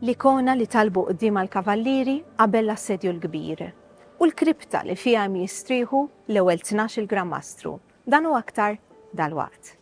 l-ikona li talbu qudiem l-kavallieri qabel l-assedju l-kbir u l-kripta li fiha jistrieħu l-ewwel 12 Grammastru. Dan u aktar dalwaqt.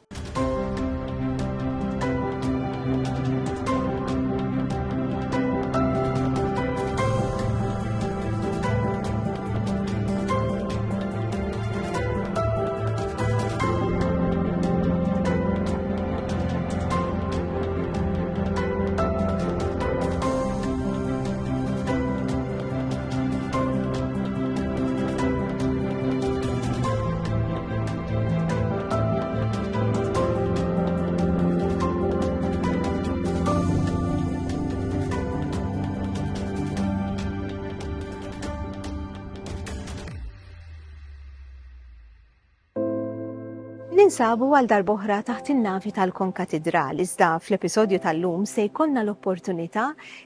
Ninsabu għal darboħra taħt in-navi tal-Konkatedral, iżda fl-episodju tal-lum se jkollna l-opportunità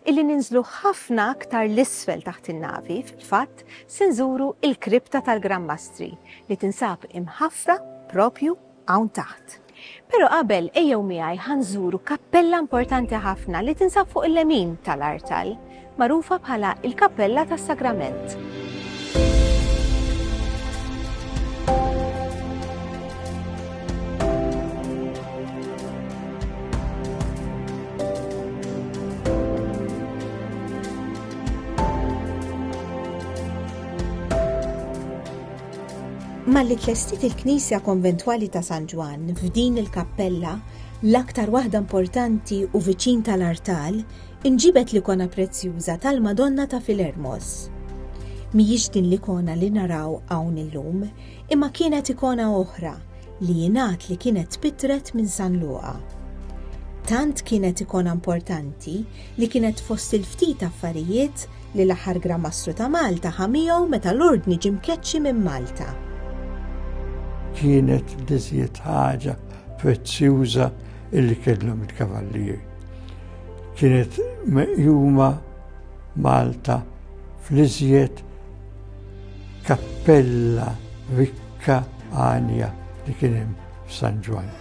illi ninżlu ħafna aktar l-isfel taħt in-navi, fil-fatt se nżuru il-kripta tal-Grammastri li tinsab imħaffra propju hawn taħt. Però qabel ejjew miegħi ħanżuru kappella importanti ħafna li tinsab fuq il-lemin tal-artal, magħrufa bħala il-Kappella tas-Sagrament. Malli tlestit il-Knisja Konventwali ta' San Ġwan f'din il-kappella l-aktar waħda importanti u viċin tal-artal inġibet l-ikona prezzjuża tal-Madonna ta' Filermos. Mhijiex din l-ikona li naraw hawn illum, imma kienet ikona oħra li jingħad li kienet pitret minn San Luqa. Tant kienet ikona importanti li kienet fost il-ftit affarijiet li l-aħħar Grammastru ta' Malta ħamihom meta l-ordni ġie mkeċċi minn Malta. Kienet l-iżjed ħaġa prezzjuża illi kellhom il-kavallieri. Kienet meqjuma Malta fl-iżjed kappella rikka għanja li kien hemm f'San Ġwan.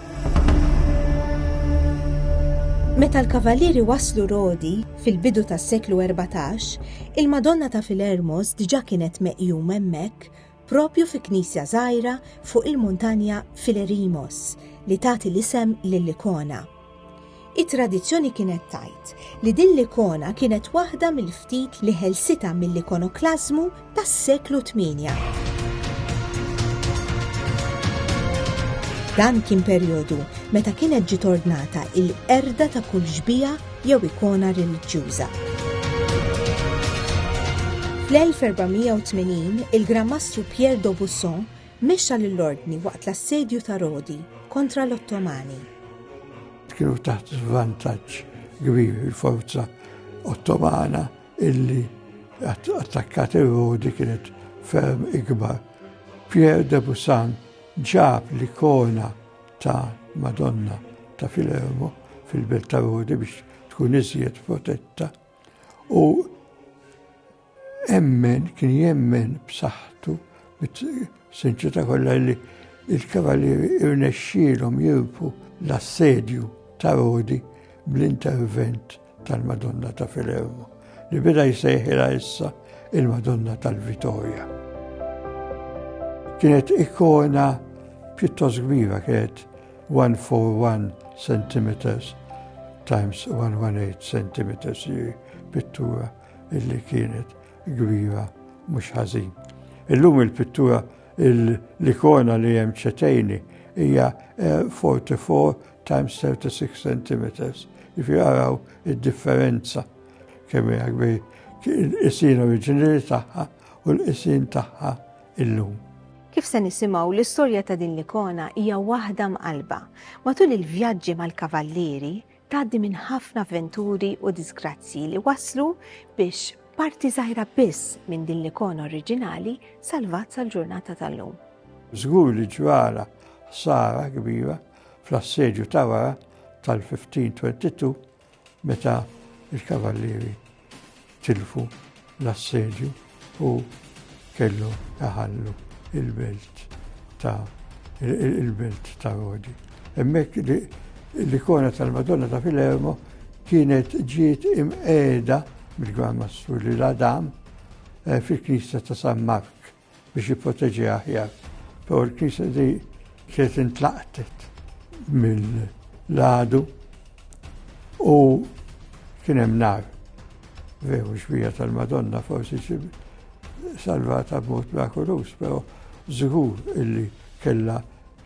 Meta l-kavallieri waslu Rodi fil-bidu tas-seklu 14, il-Madonna ta' Filermos diġà kienet meqjuma hemmhekk propju fi knisja żgħira fuq il-muntanja Filerimos li tagħti l-isem lill-ikona. It-tradizzjoni kienet tajt li din l-ikona kienet waħda mill-ftit li ħelsitha mill-ikonoklażmu tas-seklu 8. Dan kien perjodu meta kienet ġiet ordnata il-qerda ta' kull ġbija jew ikona reliġjuża. Fl-1480 il-Grammastru Pierre d'Aubusson mexxa lill-ordni waqt l-assedju ta' Rodi kontra l-Ottomani. Kienu taħt vantaġġ kbir il-forza Ottomana illi attakkat Rodi kienet ferm ikbar. Pierre d'Aubusson ġab l-ikona ta' Madonna ta' Filermo fil-belt ta' Rodi biex tkun iżjed protetta u kien jemmen b'saħħtu bit-sinċità kollha li il-kavallieri irnexxielhom jirpu l-assedju ta' Rodi bl-intervent tal-Madonna ta' Filermo li beda jsejħilha issa il-Madonna tal-Vittorja. Kienet ikona pjuttost kbira, kienet 141 centimeters times 118 centimeters pittura illi kienet kbira mhux ħażin. Illum il-pittura l-ikona li hemm ċetejni hija 44 times 36 centimeters. Jifi araw id-differenza kemm hija kbir il-qisin oriġinali tagħha u l-qisin tagħha illum. Kif se nisimgħu l-istorja ta' din l-ikona hija waħda mqalba. Matul il-vjaġġi mal-kavallieri tgħaddi minn ħafna avventuri u disgrazzi li waslu biex parti żgħira biss minn din l-ikona oriġinali salvat sal-ġurnata tal-lum. Żgur li ġwara sara kbira fl-assedju ta' wara tal-1522 meta il-kavallieri tilfu l-assedju u kellu jaħallu il-belt ta' Rodi. Hemmhekk l-ikona tal-Madonna ta' Filermo kienet ġiet imqeda mill-Gran Mastru li l-Adam fil-Knisja ta' San Mark biex jipproteġi aħjar. Però l-Knisja di kienet intlaqtet mill-ladu u kien hemm nar. Veru xbija tal-Madonna forsi salvata b'mod mirakolus, però żgur illi kien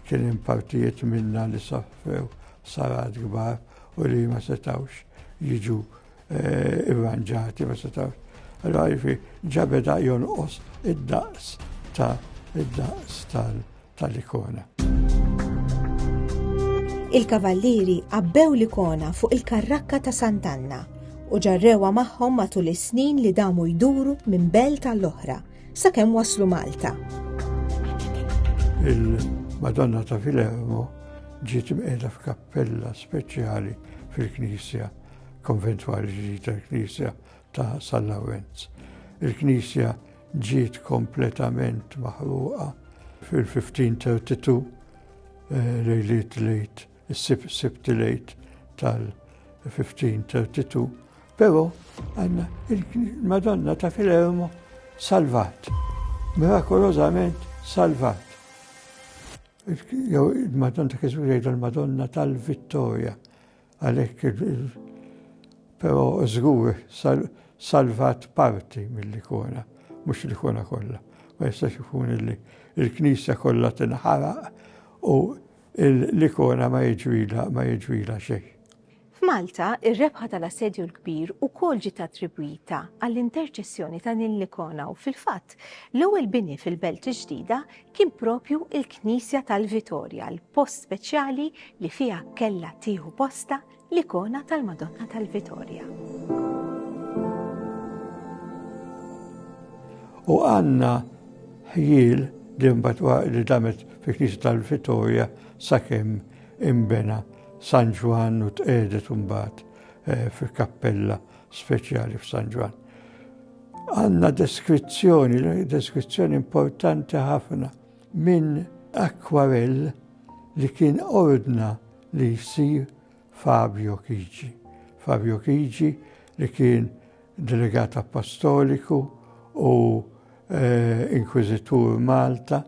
hemm partijiet minna li soffrew sarat kbar u li ma setawx jiġu irranġati, ma setawx. Allora ġabeda jonqos id-daqs tal-ikona. Il-kavallieri qabbew l-ikona fuq il-karrakka ta' Sant'Anna u ġarrewa magħhom matul is-snin li damu jduru minn belt tal-oħra sakemm waslu Malta. Il-Madonna ta' Filermo ġiet imqiegħda f'kappella speċjali fil-Knisja konventwali ġdida l-Knisja ta' San Lawrenz. Il-Knisja ġiet kompletament maħruqa fil-1532 lejt is-sibt lejt tal-1532, però għandna il-Madonna ta' Filermo salvat, mirakolosament salvat. Il-Madonna ta' Kizburejda il-Madonna tal-Vittoria, għalhekk però żgur salvat parti mill-ikona, mhux l-ikona kollha. Ma jistax ikun il-Knisja kollha tinħaraq u l-ikona ma jiġrila xejn. F'Malta, ir-rebħa tal-assedju l-kbir ukoll ġiet attribwita għall-interċessjoni ta' din l-ikona u fil-fatt l-ewwel bini fil-Belt il-ġdida kien propju il-Knisja tal-Vittoria, l-post speċjali li fiha kellha tieħu posta l-ikona tal-Madonna tal-Vittoria. U għandna ħjiel li damet fil-Knisja tal-Vittoria sakemm imbena San Ġwan u tqedet mbagħad fil-kappella speċjali f'San Ġwan. Għandna deskrizzjoni importanti ħafna minn akwarell li kien ordna li jsir Fabio Chigi. Fabio Chigi li kien delegat apostoliku u inkwizitur Malta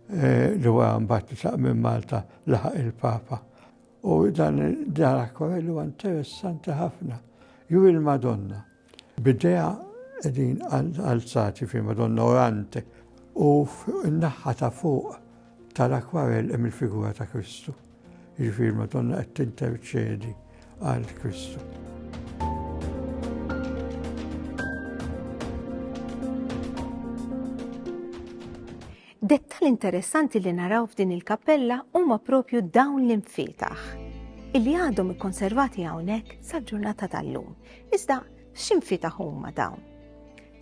li huwa mbagħad tlaq minn Malta laħaq il-Papa. U dan l-akwarell huwa interessanti ħafna. Ju il-Madonna bidea qegħdin alzati fi Madonna orante u n-naħa ta' fuq tal-akwarell hemm il-figura ta' Kristu. Jiġifieri il-Madonna qed tinterċedi għal Kristu. Dettal interessanti li naraw f'din il-kappella huma propju dawn l-infetaħ illi għadhom ikkonservati hawnhekk sal-ġurnata tal-lum. Iżda x'infetaħ huma dawn?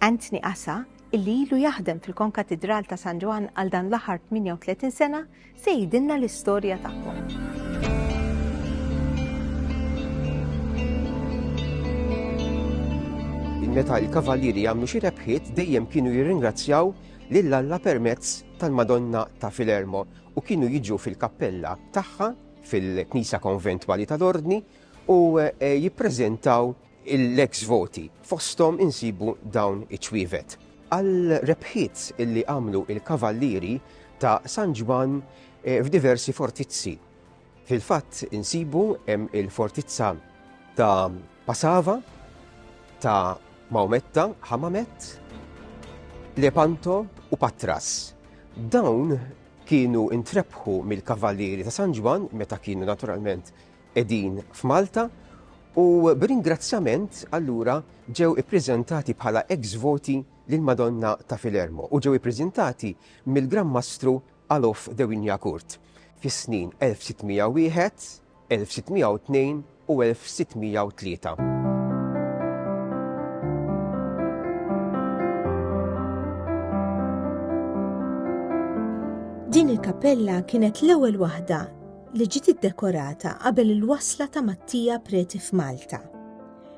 Anthony Assa, illi ilu jaħdem fil-Konkatedral ta' San Ġwan għal dan l-aħħar 38 sena, se jgħidilna l-istorja tagħhom. Meta l-kavallieri jagħmlu xi rebħiet dejjem kienu jirringrazzjaw lil Alla permezz tal-Madonna ta' Filermo u kienu jiġu fil-kappella tagħha fil-Knisja Konventwali tal-Ordni u jippreżentaw l-ex voti fosthom insibu dawn iċ-ċwievet. Għal rebħiet illi għamlu il-kavallieri ta' San Ġwan f'diversi fortizzi. Fil-fatt insibu hemm il-fortizza ta' Pasava, ta' Maumetta, Hamamet, Lepanto u Patras. Dawn kienu intrebħu mill-kavallieri ta' San Ġwan meta kienu naturalment qegħdin f'Malta u b'ringrazzjament allura ġew ippreżentati bħala ex voti lil Madonna ta' Filermo u ġew ippreżentati mill-Gran Mastru Alof de Wynjakourt fis-snin 1601, 1602 u 1603. Din il-kappella kienet l-ewwel waħda li ġiet iddekorata qabel il-wasla ta' Mattija Preti f'Malta.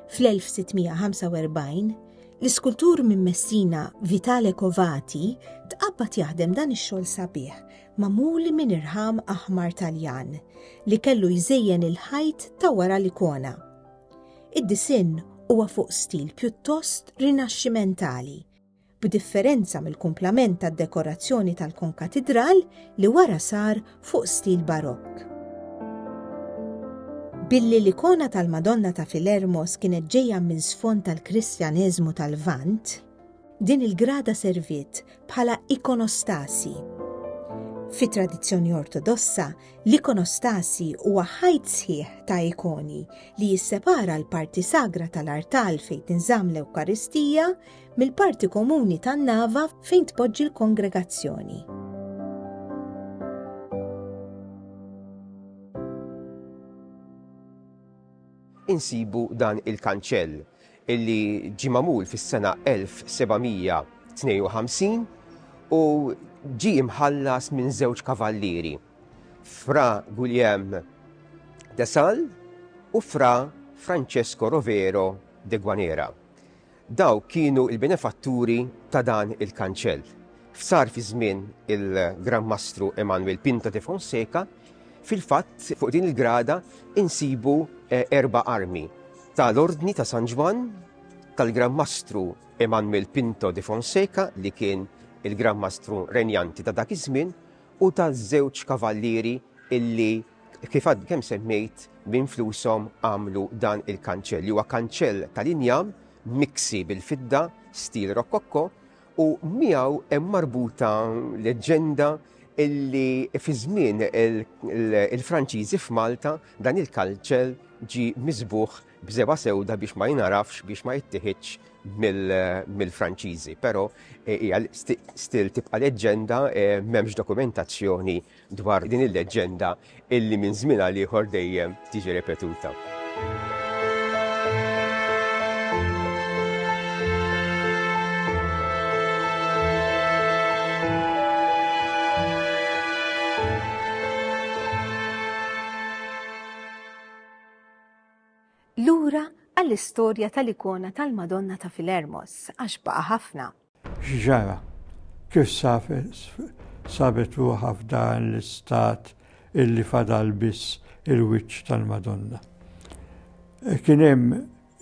Fl-1645, l-iskultur minn Messina Vitale Covati tqabbad jaħdem dan ix-xogħol sabiħ magħmul minn irħam aħmar Taljan li kellu jżejjen il-ħajt ta' wara l-ikona. id-disinn huwa fuq stil pjuttost rinaxximentali, b'differenza mill-kumplament tad-dekorazzjoni tal-konkatedral li wara sar fuq stil barokk. Billi l-ikona tal-Madonna ta' Filermos kienet ġejja minn sfond tal-Kristjaneżmu tal-Vant, din il-grada serviet bħala ikonostasi. Fit-tradizzjoni ortodossa, l-ikonostasi huwa ħajt sħiħ ta' ikoni li jissepara l-parti sagra tal-artal fejn tinżamm l-Ewkaristija mill-parti komuni tan-nava fejn tpoġġi l-kongregazzjoni. Insibu dan il-kanċell illi ġie magħmul fis-sena 1752 u ġie imħallas minn żewġ kavallieri, Fra Guillem de Sal u Fra Francesco Rovero de Guanera. Daw kienu il-benefatturi ta' dan il-kanċell. Fsar fi żmien il-Gran Mastru Emanuel Pinto de Fonseca, fil-fatt fuq din il-grada insibu 4 armi tal-Ordni ta' San Ġwan, tal-Gran Mastru Emanuel Pinto de Fonseca li kien il-Gran Mastru Renjanti ta' dak iż-żmien u taż-żewġ kavallieri illi kif għad kemm semmejt minn flushom għamlu dan il-kanċell. Huwa kanċell tal-injam miksi bil-fidda stil rokokko u miegħu hemm marbuta leġenda illi fi żmien il-Franċiżi f'Malta dan il-kanċell ġi miżbuħ b'żeba sewda biex ma jinarafx biex ma jittieħedx mill-Franċiżi. Però hija stil tibqa' leġenda m'hemmx dokumentazzjoni dwar din il-leġenda illi minn żmien għal ieħor dejjem tiġi repetuta. Lura għall-istorja tal-ikona tal-Madonna ta' Filermos, għax baqa' ħafna. X'ġara, kif sabet ruħha f'dan l-istat illi fadal biss il-wiċċ tal-Madonna. Kien hemm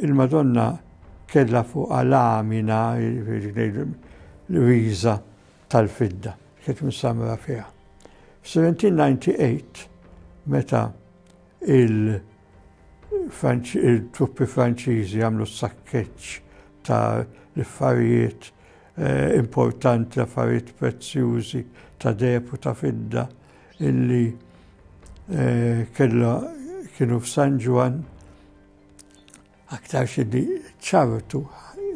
il-Madonna kellha fuqha lamina l-wiża tal-fidda, kienet missamra fiha. F'1798 meta il-truppi Franċiżi għamlu s-sakkeċ ta' l-affarijiet importanti, affarijiet prezzjużi ta' depu ta' fidda illi kienu f'San Ġwan aktar xiddi ċartu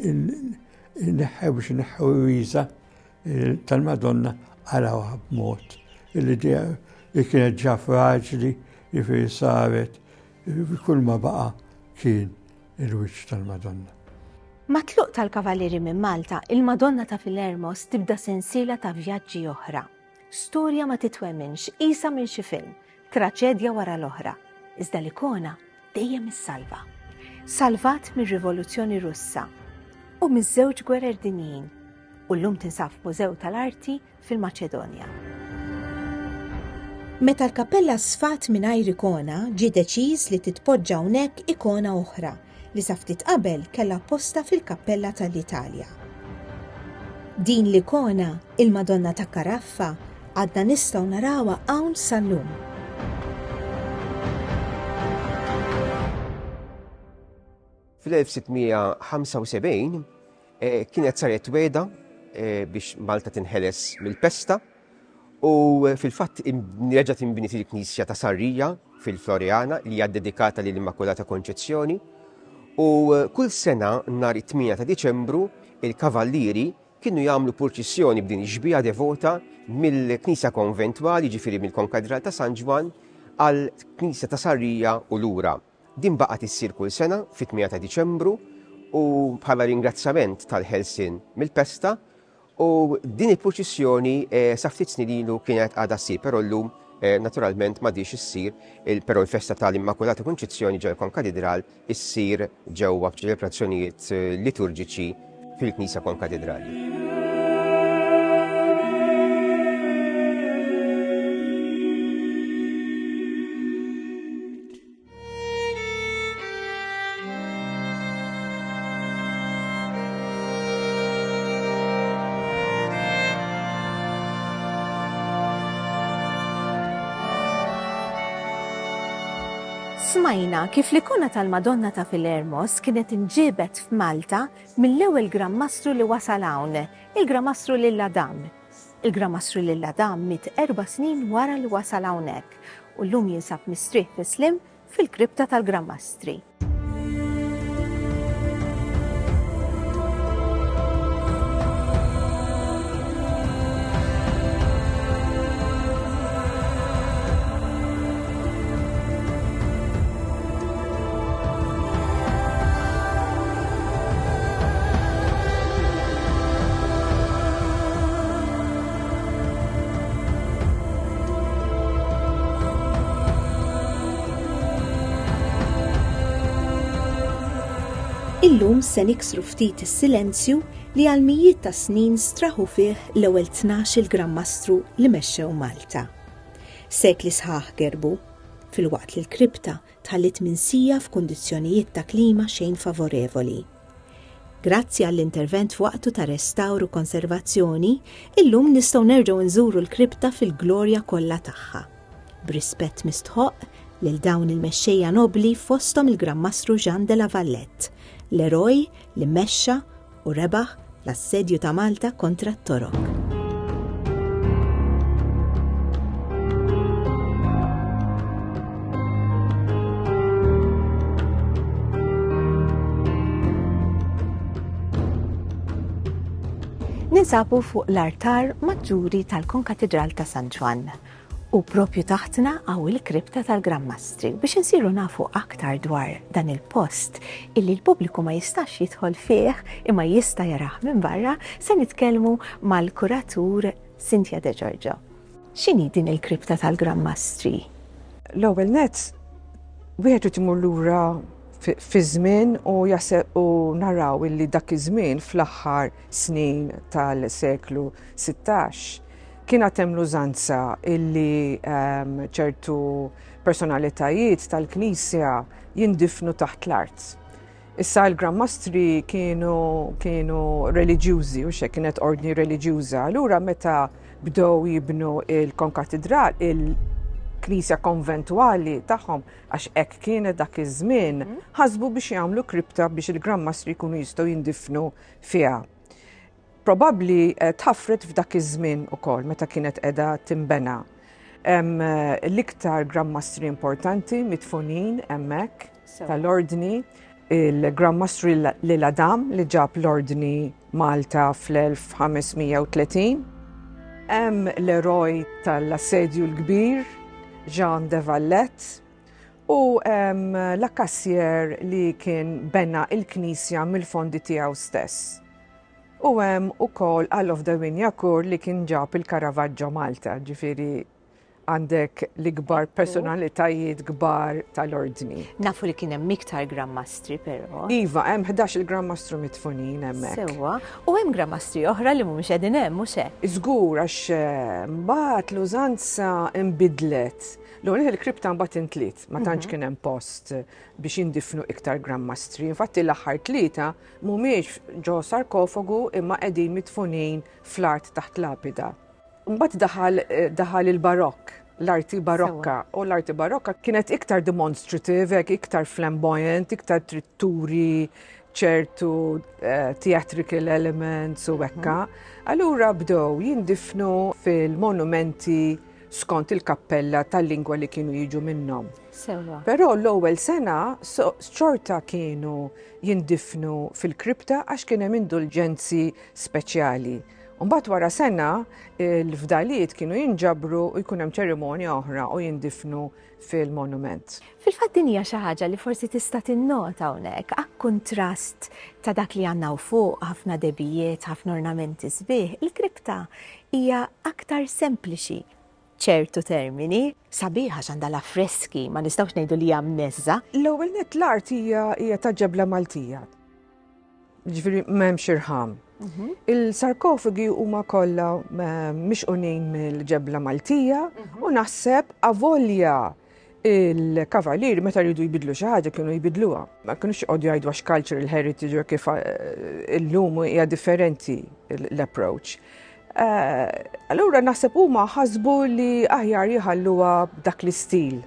biex neħħu wiża tal-Madonna għalawha b'mod illi kienet ġa fraġli jifieri saret kull ma baqa kien il-wiċċ tal-Madonna. Mat-tluq tal-kavallieri minn Malta, il-Madonna ta' Filermos tibda sensiela ta' vjaġġi oħra. Storja ma titwemminx, qisha minn xi film, traċedja wara l-oħra. Iżda l-ikona dejjem is-salva. Salvat mir-Rivoluzzjoni Russa u miż-żewġ gwerer dinjin u llum tinsab f'Mużew tal-Arti fil-Maċedonja. Meta l-kappella sfat mingħajr ikona, ġie deċiż li titpoġġa hawnhekk ikona oħra li sa ftit qabel kellha posta fil-Kappella tal-Italja. Din l-ikona, il-Madonna ta' Karaffa, għadna nistgħu narawha hawn sal-lum. Fil-1675 kienet saret weda biex Malta tinħeles mill-pesta u fil-fatt reġgħet inbniet il-Knisja ta' Sarrija fil-Floriana li hija dedikata lill-Immakulata Konċezzjoni u kull sena nhar it-8 ta' Diċembru il-kavallieri kienu jagħmlu purċissjoni b'din ix-xbija devota mill-Knisja Konventwali ġifieri mill-Konkatedral ta' San Ġwan għal Knisja ta' Sarrija u lura. Din baqgħet issir kull sena fit-8 ta' Diċembru u bħala ringrazzjament tal-ħelsien mill-pesta u din il-purċissjoni sa ftit snin ilu kienet għadha ssir, però llum naturalment m'għadix issir, però l-festa tal-Immakulata Konċezzjoni ġew konkatedral issir ġewwa ċelebrazzjonijiet liturġiċi fil-Knisja Konkatedrali. Smajna kif l-ikona tal-Madonna ta' Filermos kienet inġibet f'Malta mill-ewwel Grammastru li wasal hawn, il-Grammastru Lilladam. Il-Grammastru Lilladam mit 4 snin wara li wasal hawnhekk u llum jinsab mistrieħ fi slim fil-kripta tal-Grammastri. Illum se niksru ftit is-silenzju li għal mijiet ta' snin straħu fih l-ewwel 12 Grammastru li mexxew Malta. Sekli sħaħ gerbu, filwaqt li l-kripta tħallit minsija f'kundizzjonijiet ta' klima xejn favorevoli. Grazzi għall-intervent f'waqtu ta' restawru konservazzjoni, illum nistgħu nerġgħu nżuru l-kripta fil-glorja kollha tagħha. B'rispett mistħoq lil dawn il-mexxejja nobli fosthom il-Grammastru Jean de la Valette, l-eroj li mexxa u rebaħ l-assedju ta' Malta kontra t-Torok. Ninsabu fuq l-artar maġġuri tal-Konkatedral ta' San Ġwan u propju taħtna għaw il-kripta tal-Grammastri biex insiru nafu aktar dwar dan il-post illi l-pubbliku ma jistax jidħol fih imma jista' jaraħ minn barra, se nitkellmu mal-kuratur Cynthia De Giorgio. X'inhi din il-kripta tal-Grammastri? L-ewwel nett wieħed irid imur lura fi żmien u naraw illi dak iż-żmien fl-aħħar snin tal-seklu 16 kienet hemm l-użanza illi ċertu personalitajiet tal-Knisja jindifnu taħt l-art. Issa l-Grammastri kienu reliġjużi u kienet ordni reliġjuża. Allura meta bdew jibnu il-konkatedral, il-Knisja konventwali tagħhom għax hekk kienet dak iż-żmien, ħasbu biex jagħmlu kripta biex il-Grammastri jkunu jistgħu jindifnu fiha. Probabbli tħaffret f'dak iż-żmien ukoll meta kienet qiegħda timbena. L-iktar Grammastri importanti mitfunin hemmhekk tal-ordni, il-Grammastru Lilladam li ġab l-ordni Malta fl-1530. Hemm l-eroj tal-assedju l-kbir, Jean de Valette, u l-akkassier li kien bena il-Knisja mill-fondi tiegħu stess. U hemm ukoll All of the Winjakur li kien ġab il-Caravaggio Malta, ġifieri għandek l-ikbar personalitajiet kbar tal-ordni. Nafu li kien hemm iktar Grammastri però. Iva, hemm 11 Grammastru mitfunin hemmhekk. Sewwa, u hemm Grammastri oħra li mhumiex qegħdin hemm mhux hekk. Żgur għax mbagħad l-użanza inbidlet. L-ewwel il-kripta mbagħad intliet, ma tantx kien hemm post biex jindifnu iktar Grammastri. Infatti l-aħħar tlieta mhumiex ġo sarkofagu imma qegħdin mitfunin fl-art taħt lapida. Mbagħad daħal il-barokk, l-arti barokka, u l-arti barokka kienet iktar demonstrative, iktar flamboyant, iktar tritturi, ċertu theatrical elements u hekka. Allura bdew jindifnu fil-monumenti skont il-kappella tal-lingwa li kienu jiġu minnhom. Però l-ewwel sena xorta kienu jindifnu fil-kripta għax kien hemm indulġenzi speċjali. Mbagħad wara sena l-fdalijiet kienu jinġabru u jkun hemm ċerimonja oħra u jindifnu fil-monument. Fil-fatt din hija xi ħaġa li forsi tista' tinnota hawnhekk għak kuntrast ta' dak li għandna fuq ħafna debijiet, ħafna ornamenti sbieħ, il-kripta hija aktar sempliċi. ċertu termini, sabiħa għandha l-affreski, ma nistgħux ngħidu li hija mneżża. L-ewwel nett l-art hija ta' ġebla Maltija. Ġifieri m'hemmx irħam. Il-sarkofagi huma kollha mixqunin mill-ġebla Maltija u naħseb avolja il-kavalieri meta jridu jbidlu xi ħaġa kienu jbidluha. Ma kinux jqogħdu jgħidu għax cultural heritage kif illum hija differenti l-approach. Allura naħseb huma ħasbu li aħjar jħalluha b'dak l-istil.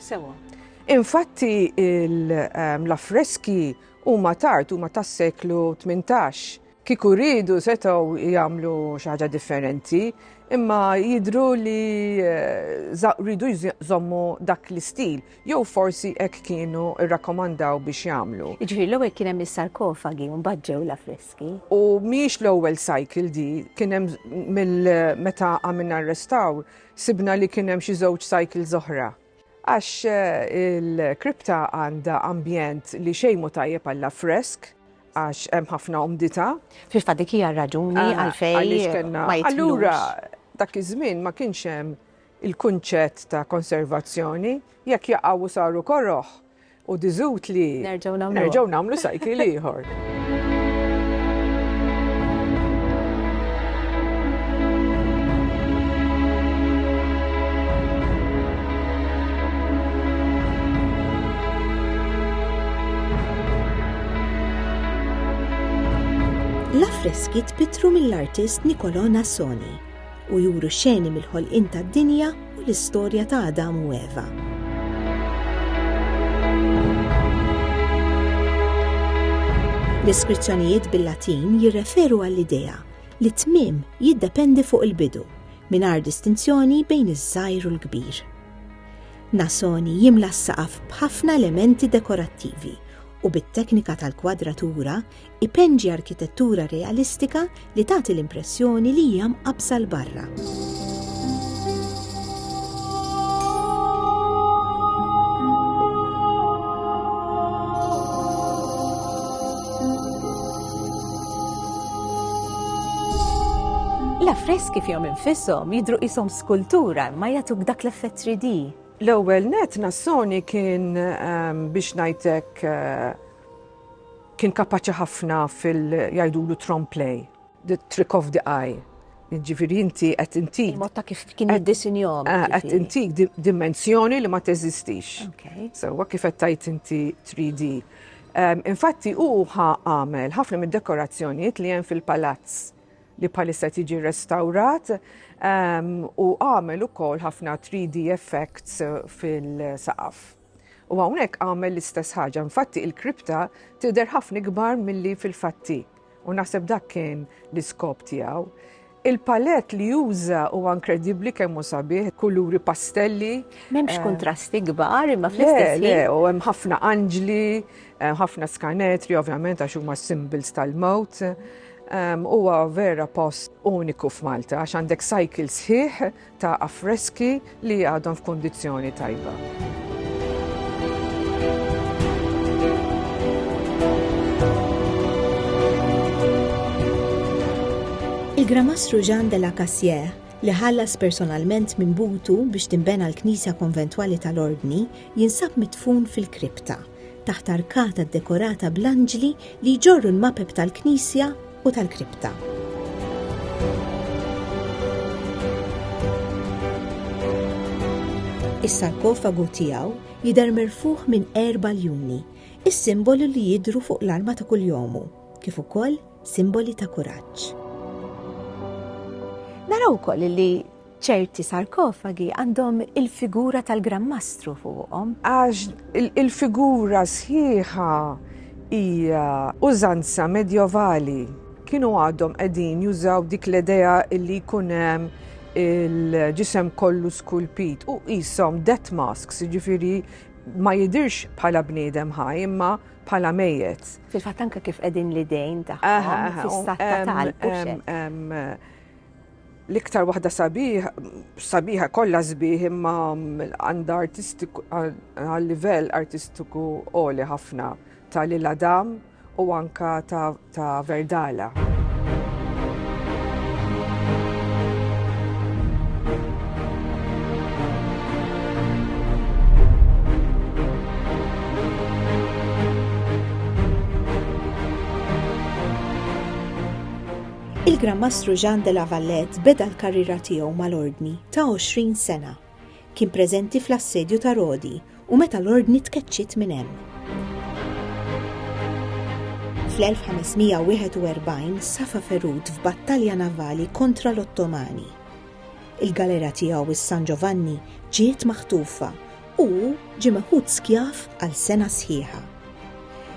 Infatti l-affreski huma tard huma tas-seklu 18. Kieku rridu setgħu jagħmlu xi ħaġa differenti, imma jidhru li rridu jżommu dak l-istil, jew forsi hekk kienu rrakkomandaw biex jagħmlu. Jiġifieri l-ewwel kien hemm is-sarkofagi u mbagħad ġew l-affreski. U mhix l-ewwel cycle di, kien hemm meta għamilna r-restawr, sibna li kien hemm xi żewġ cycles oħra. Għax il-kripta għandha ambjent li xejn mhu tajjeb għall-affresk, għax hemm ħafna umdità. Fil-fatt dik hija raġuni għalfejn ma jitlux. Allura dak iż-żmien ma kienx hemm il-kunċett ta' konservazzjoni, jekk jaqgħu saru korroħ u diżut li nerġgħu nagħmlu cycle ieħor. L-affreski tbitru mill-artist Niccolò Nassoni u juru xeni mill-ħolqien tad-dinja u l-istorja ta' Adam u Eva. L-iskrizzjonijiet bil-Latin jirreferu għall-idea li t-tmiem jiddependi fuq il-bidu mingħajr distinzjoni bejn iż-żgħir u l-kbir. Nassoni jimla s-saqaf b'ħafna elementi dekorattivi u bit-teknika tal-kwadratura ipenġi arkitettura realistika li tagħti l-impressjoni li hija mqabbsa l barra. L-affreski fihom infisshom jidhru qishom skultura ma jagħtuk dak l-effett 3D. L-ewwel net Nassoni kien biex ngħidlek kien kapaċi ħafna jgħidulu trompe play, the trick of the eye. Jiġifieri inti qed intik. Il-mod ta' kif kien jiddisinjhom. Qed intik dimensjoni li ma teżistix. Sewwa kif qed tgħid inti 3D. Infatti hu għamel ħafna mid-dekorazzjonijiet li hemm fil-palazz li bħalissa tiġi restawrat u għamel ukoll ħafna 3D effects fil-saqaf. U hawnhekk għamel l-istess ħaġa, infatti il-kripta tidher ħafna ikbar milli fil-fatti u naħseb dak kien l-iskop tiegħu. Il-palett li juża huwa inkredibbli kemm hu sabiħ, kuluri pastelli. M'hemmx kontrasti kbar imma fl-istess ħin. Le, u hemm ħafna anġli, ħafna skanetri ovvjament għax huma symbols tal-mewt. Huwa vera post uniku f'Malta għax għandek cycle sħiħ ta' affreski li għadhom f'kundizzjoni tajba. Il-Gramastru Jean de la Cassière li ħallas personalment minn butu biex timbena l-Knisja Konventwali tal-Ordni jinsab mitfun fil-kripta taħt arkata dekorata bl-anġli li jġorru l-mapep tal-Knisja u tal-kripta. Is-sarkofagu tiegħu jidher merfuħ minn 4 ljuni, is-simbolu li jidhru fuq l-arma ta' kuljomu, kif ukoll simboli ta' kuraġġ. Naraw ukoll li ċerti sarkofagi għandhom il-figura tal-Grammastru fuqhom. Għax il-figura sħiħa hija użanza medjevali. Kienu għadhom qegħdin jużaw dik l-idea li jkun hemm il-ġisem kollu skulpit u qishom death masks, jiġifieri ma jidirx bħala bniedem ħaj imma bħala mejjed. Fil-fatt anke kif qegħdin l-idejn tagħhom fis-satta tal-puxek. L-iktar waħda sabiħa kollha sbieħ imma għandha artistiku għal livell artistiku għoli ħafna ta' Lil Adam u anka ta' Verdala. Il-Grammastru Jean de la Valette beda l-karriera tiegħu mal-Ordni ta' 20 sena. Kien preżenti fl-assedju ta' Rodi u meta l-Ordni tkeċċiet minn hemm. Fl-1541 safa ferud f'battalja navali kontra l-Ottomani. Il-galera tiegħu is-San Giovanni ġiet maħtufa u ġie meħud skjaf għal sena sħiħa.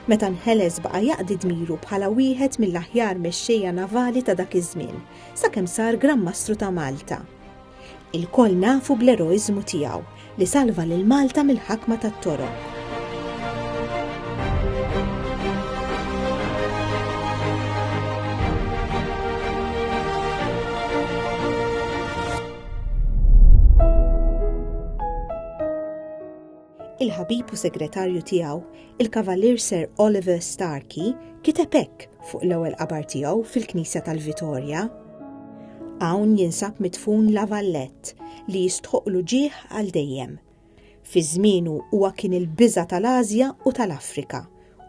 Meta nħeles baqa' jaqdi dmiru bħala wieħed mill-aħjar mexxejja navali ta' dak iż-żmien, sakemm sar Gran Mastru ta' Malta. Il-koll nafu bl-eroiżmu tiegħu li salva lil Malta mill-ħakma tat-Toroq. Il-ħabib u segretarju tiegħu, il-Kavallier Sir Oliver Starkey, kiteb hekk fuq l-ewwel qabar tiegħu fil-Knisja tal-Vitorja. Hawn jinsab midfun Lavallette li jistħoqlu ġieħ għal dejjem. Fi żmienu huwa kien il-biża' tal-Asja u tal-Afrika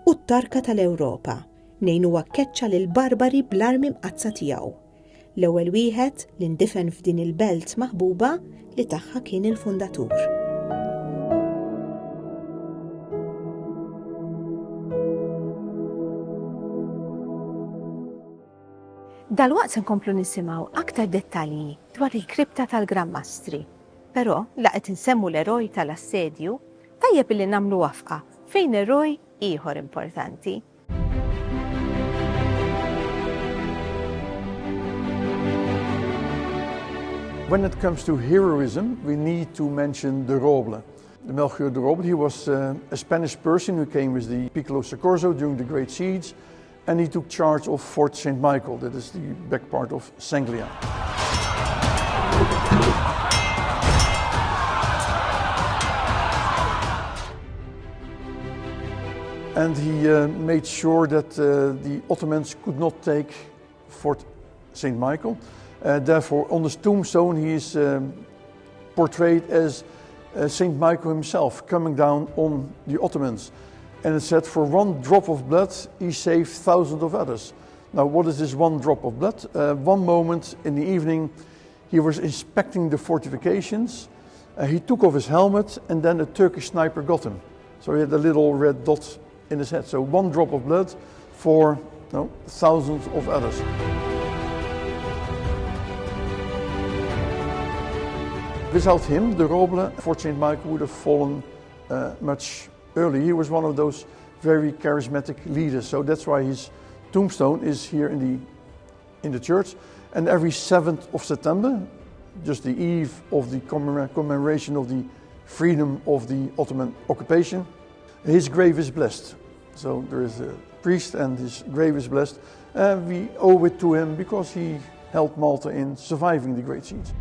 u t-tarka tal-Ewropa, nejn huwa kkeċċa lil barbari bl-armi mqazza tiegħu. L-ewwel wieħed li ndifen f'din il-belt maħbuba li tagħha kien il-fundatur. Dalwaqt se nkomplu nisimgħu aktar dettalji dwar il-kripta tal-Gran Mastri. Però laqgħet insemmu l-eroj tal-assedju, tajjeb illi nagħmlu wafqa fejn eroj ieħor importanti. When it comes to heroism, we need to mention de Roble. Melchior de Roble, he was a Spanish person who came with the Piccolo Soccorso during the Great Siege, and he took charge of Fort St. Michael, that is the back part of Sanglia. And he made sure that the Ottomans could not take Fort St. Michael. Therefore, on his tombstone, he is portrayed as St. Michael himself coming down on the Ottomans. And it said, for one drop of blood, he saved thousands of others. Now, what is this one drop of blood? One moment in the evening, he was inspecting the fortifications. He took off his helmet, and then a Turkish sniper got him. So he had a little red dot in his head. So one drop of blood for thousands of others. Without him, de Roble, Fort St. Michael would have fallen much early. He was one of those very charismatic leaders, so that's why his tombstone is here in the church. And every 7th of September, just the eve of the commemoration of the freedom of the Ottoman occupation, his grave is blessed. So there is a priest and his grave is blessed. We owe it to him because he helped Malta in surviving the Great Siege.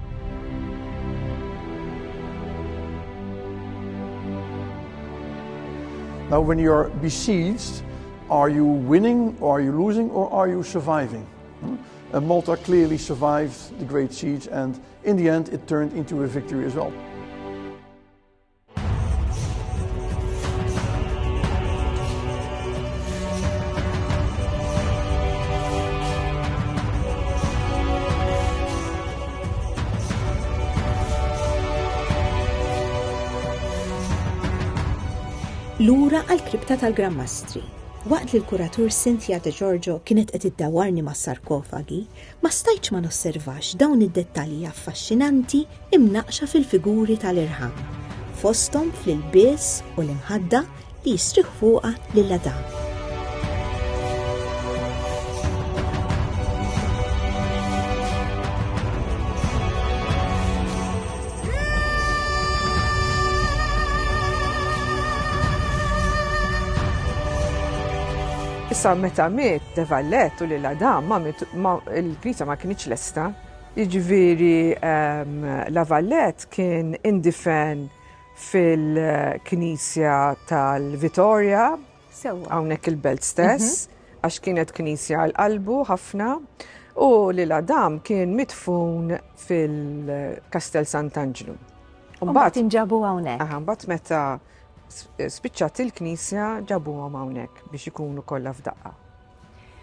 Now, when you are besieged, are you winning, or are you losing, or are you surviving? And Malta clearly survived the Great Siege, and in the end, it turned into a victory as well. Lura għall-kripta tal-Gran Mastri. Waqt li l-kuratur Cynthia De Giorgio kienet qed iddawarni mas-sarkofagi, ma stajtx ma nosservax dawn id-dettalji affaxxinanti imnaqxa fil-figuri tal-irħam, fosthom fl-ilbies u l-imħadda li jistriħ fuqha lill-Adam. Issa meta miet de Vallette u l-Adam il-Knisja ma kienx lesta. Jiġifieri la Vallette kien indifen fil-Knisja tal-Vitorja, hawnhekk il-belt stess, għax kienet knisja għal-qalbu ħafna, u l-Adam kien midfun fil-Kastel Sant'Angelo. Mbagħad inġabu hawnhekk. Mbagħad meta spiċċat il-Knisja ġabuhom hawnhekk biex ikunu kollha f'daqqa.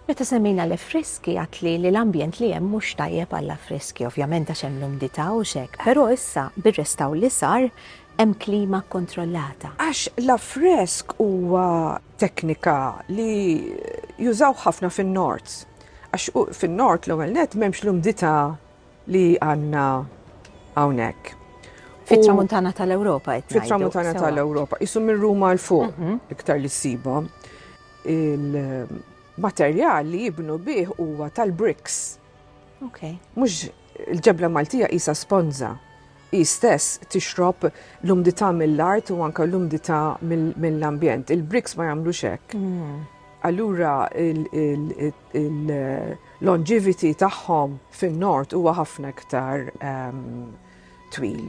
Meta semmejna l-affreski għatli li l-ambjent li hemm mhux tajjeb għall-affreski, ovvjament għax hemm l-umdità u xek, però issa bir-restaw li sar hemm klima kontrollata. Għax l-affresk huwa teknika li jużaw ħafna fin-Nord. Għax fin-Nord l-ewwel nett m'hemmx l-umdità li għandna hawnhekk. Fit-tramuntana tal-Ewropa qed ngħidu. Fit-tramuntana tal-Ewropa. Isu minn Ruma l fuq iktar li ssibhom. Il-materjal li jibnu bih huwa tal-bricks. Okay. Mhux il-ġebla Maltija qisha sponza. Hi stess tixrob l-umdità mill-art u anke l-umdità mill-ambjent. Il-bricks ma jagħmlux hekk. Allura il-longevity tagħhom fin-nord huwa ħafna iktar twil.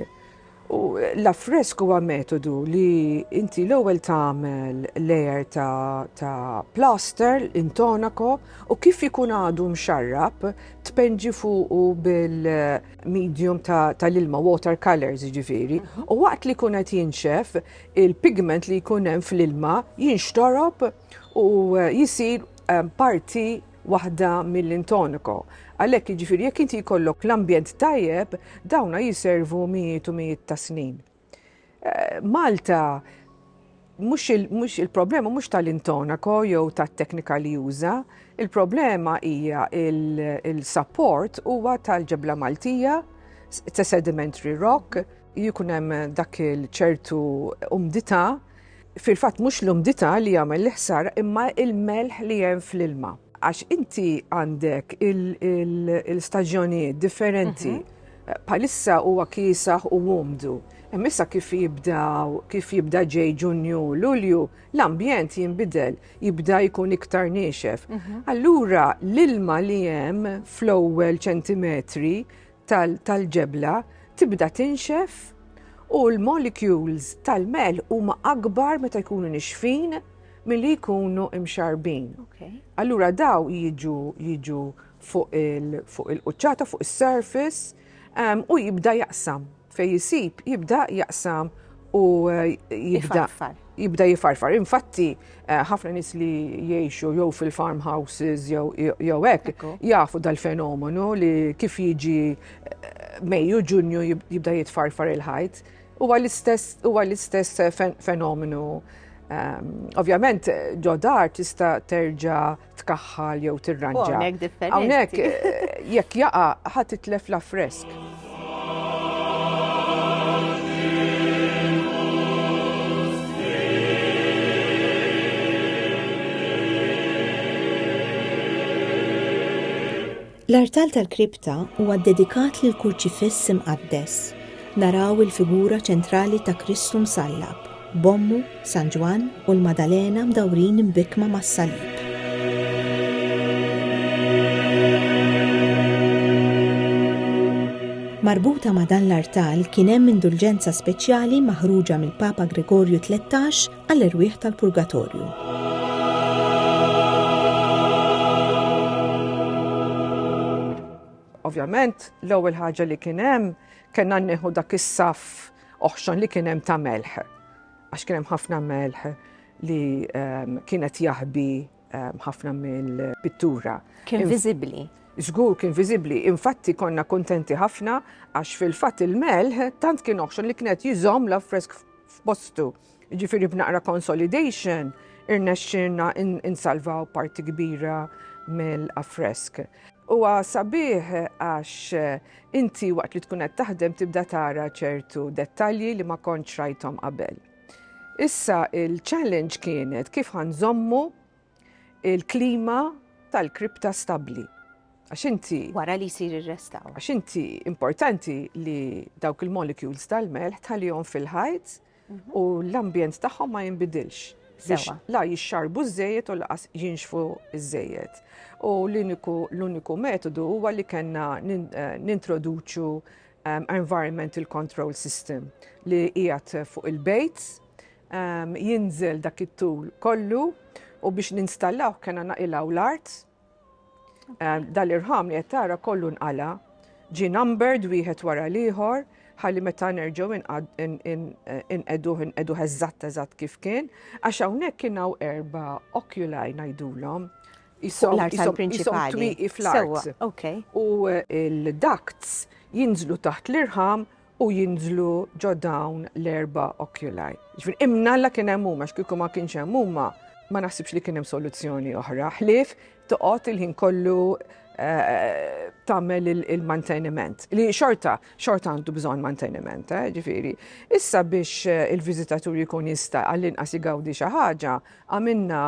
U l-affresk huwa metodu li inti l-ewwel tagħmel layer ta' plaster intonako u kif ikun għadu mxarrab tpenġi fuqu bil-medium tal-ilma watercolors jiġifieri. U waqt li jkun qed jinxef il-pigment li jkun hemm fl-ilma jinxtorob u jisir parti waħda mill-intoniko. Għalhekk jiġifieri jekk inti jkollok l-ambjent tajjeb, dawna jiservu mijiet u mijiet ta' snin. Malta mhux il-problema mhux tal-intoniko jew tat-teknika li juża, il-problema hija il-support huwa tal-ġebla Maltija, ta' sedimentary rock, jkun hemm dak il-ċertu umdità, fil-fatt mhux l-umdità li jagħmel l-ħsara imma il-melħ li hemm fl-ilma. Għax inti għandek il-staġjonijiet differenti, palissa huwa kiesaħ u wumdu. Issa kif jibda ġej Ġunju, Lulju, l-ambjent jinbidel, jibda jkun iktar niexef. Allura l-ilma li hemm fl-ewwel ċentimetri tal-ġebla tibda tinxef u l-molecules tal-mel huma akbar meta jkunu nixfin milli jkunu imxarbin. Allura daw jiġu fuq il-quċċata, fuq is-surface u jibda jaqsam. Fej jisib jibda jaqsam u jibda jifarfar. Infatti, ħafna nies li jgħixu jew fil-farmhouses jew hekk jafu dal-fenomenu li kif jiġi Mejju, Ġunju jibda jitfarfar il-ħajt. Huwa l-istess fenomenu. Ovvjament, ġodar tista' terġa' tkaħħal jew tirranġa. Hawnhekk jekk jaqa' ħadd titlef l-affresk. L-artal tal-kripta huwa dedikat lil kurċifiss imqaddes. Naraw il-figura ċentrali ta' Kristu msallab, bommu, San Ġwan u l-Madalena mdawrin imbikma mas-salib. Marbuta ma' dan l-artal kien hemm indulġenza speċjali maħruġa mill-Papa Gregorju 13 għall-irwieħ tal-Purgatorju. Ovvjament, l-ewwel ħaġa li kien hemm kellna nieħu dak is-saf oħxon li kien hemm ta' melħ. Għax kien hemm ħafna melħ li kienet jaħbi ħafna mill-pittura. Kien viżibbli. Żgur kien viżibbli. Infatti konna kontenti ħafna għax fil-fatt il-melħ tant kien oħxon li kienet jiżomm l-affresk f'postu. Jiġifieri b'naqra consolidation irnexxinna insalvaw parti kbira mill-affresk. Huwa sabiħ għax inti waqt li tkun qed taħdem tibda tara ċertu dettalji li ma kontx rajthom qabel. Issa il-challenge kienet kif ħanżommu il-klima tal-kripta stabbli. Għax inti wara li jsir ir-restaw. Għax inti importanti li dawk il-molecules tal-melħ tħallihom fil-ħajt u l-ambjent tagħhom ma jinbidilx. La jixxarbu ż-żejjed u laqas jinxfu ż-żejjed. U l-uniku metodu huwa li kellna nintroduċu environmental control system li qiegħed fuq il-bejt, jinżel dak it-tul kollu u biex ninstallaw kellna naqilgħu l-art. Dal-irħam li qed tara kollu nqala, ġie numbered wieħed wara l-ieħor ħalli meta nerġgħu inqeduh eżatt kif kien, għax hawnhekk kien hawn 4 oculi ngħidulhom. L-artal prinċipali. Twiqi fl-art. U l-ducts jinżlu taħt l-irħam u jinżlu ġo dawn l-4 oculi. Ġifieri imnalla kien hemm huma x'kieku ma kienx hemm huma ma naħsibx li kien hemm soluzzjoni oħra. Ħlief toqgħod il-ħin kollu tagħmel il-manteniment li xorta għandu bżonn manteniment, ġifieri. Issa biex il-viżitaturi jkun jista' għall-inqas igawdi xi ħaġa, għamilna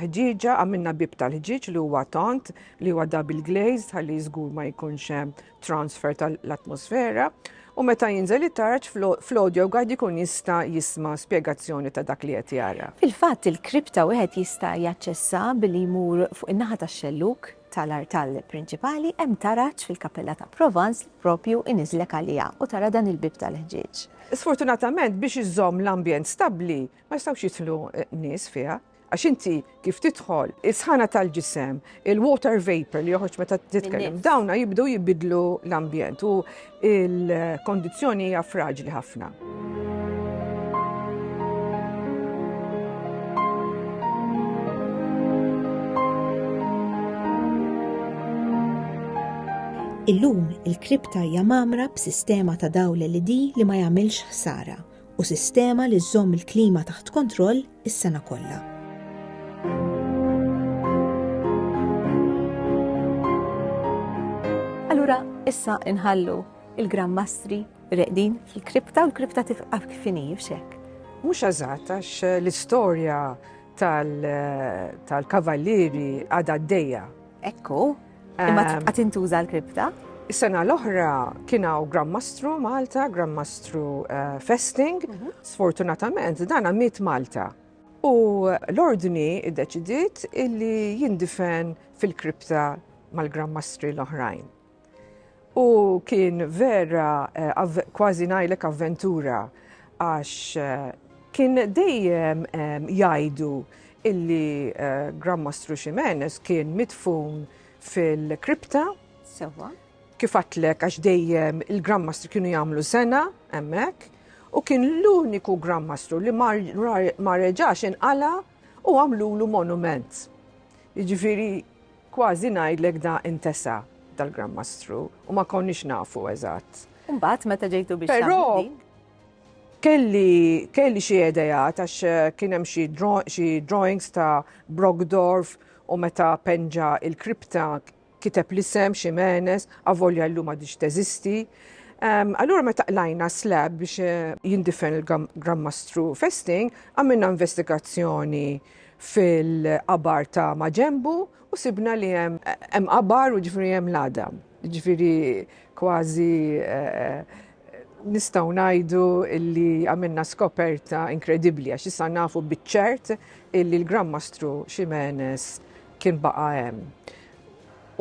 ħġieġa, għamilna bib tal-ħġieġ li huwa tont li huwa double glazed ħalli żgur ma jkunx hemm transfer tal-atmosfera. U meta jinżel it-tarġ fl-audio guide jkun jista' jisma' spjegazzjoni ta' dak li qed jara. Fil-fatt il-kripta wieħed jista' jaċċessa billi jmur fuq in-naħa tax-xelluk tal-artal prinċipali hemm taraġġ fil-Kappella ta' Provence propju iniżlek għaliha u tara dan il-bib tal-ħġieġ. Sfortunatament biex iżomm l-ambjent stabbli ma jistgħux jidħlu nies fiha. Għax inti kif tidħol is-sħana tal-ġisem, il-water vapor li joħroġ meta titkellem, dawna jibdu jibidlu l-ambjent u il-kondizzjoni hija fraġli ħafna. Illum il-kripta hija magħmra b'sistema ta' dawl LED li ma jagħmilx ħsara u sistema li żżomm il-klima taħt kontroll is-sena kollha. Allura issa inħallu il-Gran Mastri reqdin fil-kripta u l-kripta tibqa' kif inhi x'hekk. Mhux eżatt għax l-istorja tal-kavallieri għadha għaddejja. Ekku, imma tibqa' tintuża l-kripta? Is-sena l-oħra kien hawn Gran Mastru Malta, Gran Mastru Festing. Sfortunatament dan miet Malta. U l-ordni iddeċidiet illi jindifen fil-kripta mal-Gran Mastri l-oħrajn. U kien vera kważi ngħidlek avventura għax kien dejjem jgħidu illi Gran Mastru Ximenes kien midfun fil-kripta. Sewwa. Kif għatlek għax dejjem il-Gran Mastru kienu jagħmlu sena hemmhekk u kien l-uniku Gran Mastru li ma reġax inqala u għamlulu monument. Jiġifieri kważi ngħidlek da intesa dal-Gran Mastru u ma konniex nafu eżatt. Imbagħad meta ġejtu biex Però tagħmlu din? kelli xi idejat għax kien hemm xi drawings ta' Brogdorf u meta penġa il-kripta kiteb l-isem Ximenes, avolja llum m'għadix teżisti. Allura meta qlajna slab biex jindifen il-Gran Mastru Festing, għamilna investigazzjoni fil-qabar ta' Maġembu u sibna li hemm qabar u ġifieri hemm l-Adam. Ġifieri kważi nistgħu ngħidu illi għamilna skoperta inkredibbli għax issa nafu biċ-ċert illi l-Gran Mastru Ximenes kien baqa' hemm.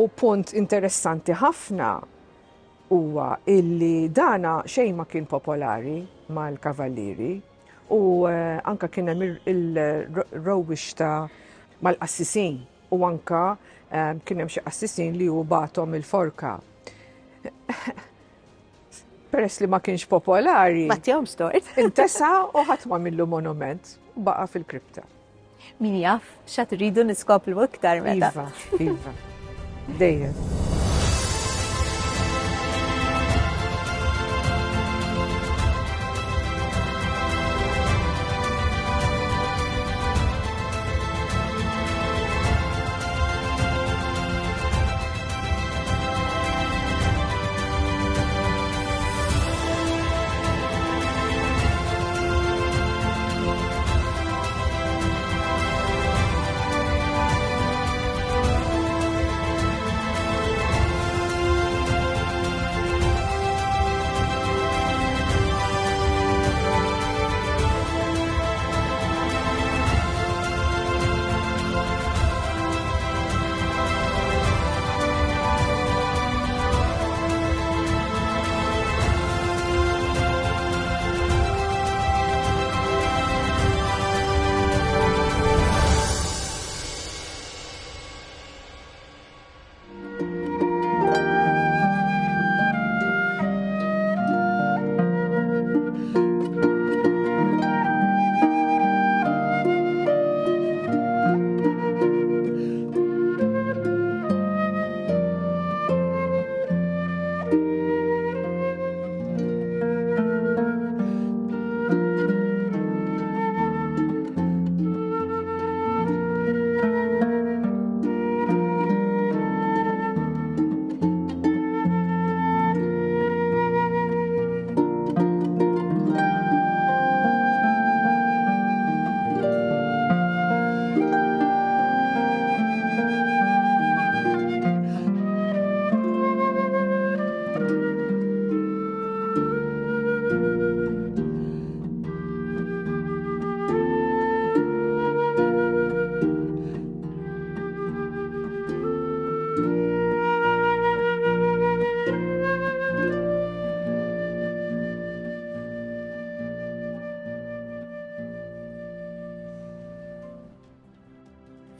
U punt interessanti ħafna huwa illi dana xejn ma kien popolari mal-kavallieri u anka kien hemm il-rowwixta mal-qassisin u anka kien hemm xi qassisin li hu bagħthom il-forka. Peress li ma kienx popolari. Mattihom stort. Intesa u ħadd ma millu monument u baqa' fil-kripta. Min jaf x'għad iridu niskoplu iktar meta. Iva. Dejjem.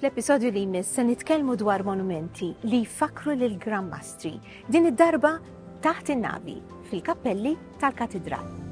Fl-episodju li jmiss se nitkellmu dwar monumenti li jfakru lil Gran Mastri, din id-darba taħt in-navi fil-kappelli tal-katedral.